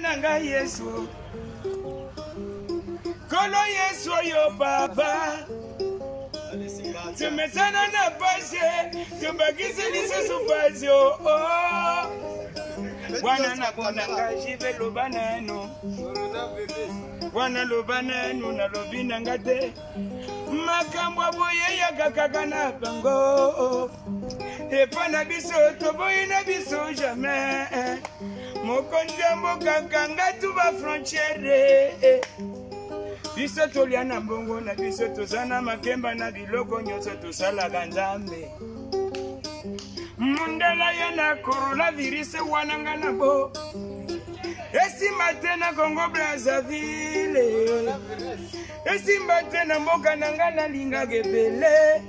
nanga Yesu Kolo Yesu yo papa Tumesana na pase Tumbakise lisusu pasio Wana nakona ngajive lobanano Wana lobanano na lobina ngate Makambwa boye ya kakaka na bango Epa na biso toboye na biso jamais Mokonja mokaka ngatu ba frontiere Biso tolia na mbongo na biso tozana makemba na biloko nyonso tosala Nzambe Mundala ya na coronavirus wananga na bo Esimba tena Congo Brazzaville Esimba tena mboka nanga na linga gebele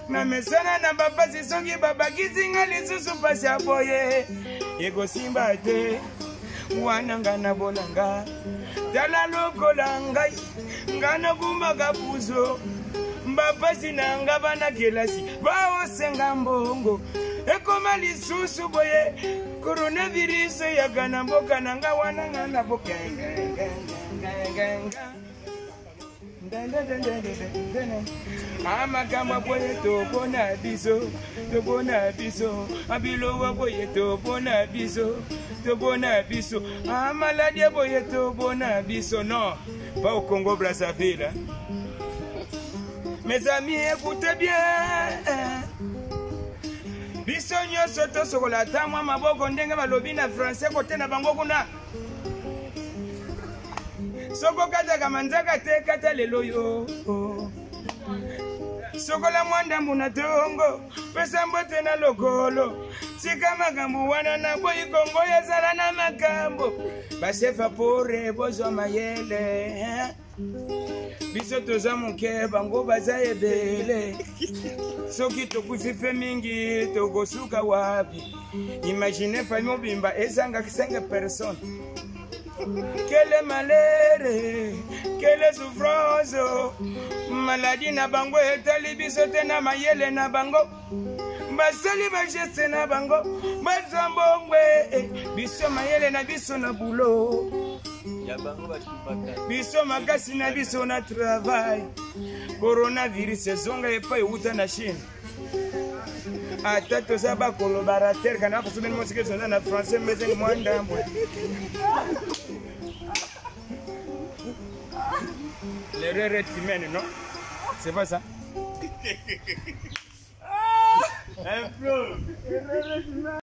Na mesana na bapasi soki babakisi nga lisusu pasi aboye Ego simba te wananga na bolanga Tala lokola ngai ngana kumaka puzo Mbapasi na nga bana kelasi Bao senga mbongo Ekoma lisusu boye Coronavirus ya gana mboka nanga wananga na boka Amakamba boye tobona biso Tobona biso Abilowa boye tobona biso Tobona biso Amaladi boye tobona biso Non, pas au Congo Brazzaville Mes amis, écoutez bien Biso nyonso tosokola ta mwa maboko ndenge balobi na français kote na bango kuna Soko kataka manzaka te kata lelo yo Sokola mwanda mbuna tongo Pesa mbote na lokolo Sika makambo wana na boyi Kongo ya zala na makambo Basefa pore bozo mayele Biso toza muke bango baza ebele Soki tokusife mingi tokosuka wapi Imagine famille bimba ezanga 5 personnes Quelle malheur, quelle souffrance Maladie na bango etali biso te na mayele na bango Basali bajeste na bango Bazambongwe Biso mayele na biso na boulot Biso makasi na biso na travail Coronavirus zonga epa euta na Chine Ata toza ba collaborateur kana kusubeni mosike zonda na français mbezengi mwanda mbwe L'erreur est humaine, non? C'est pas ça? Un peu.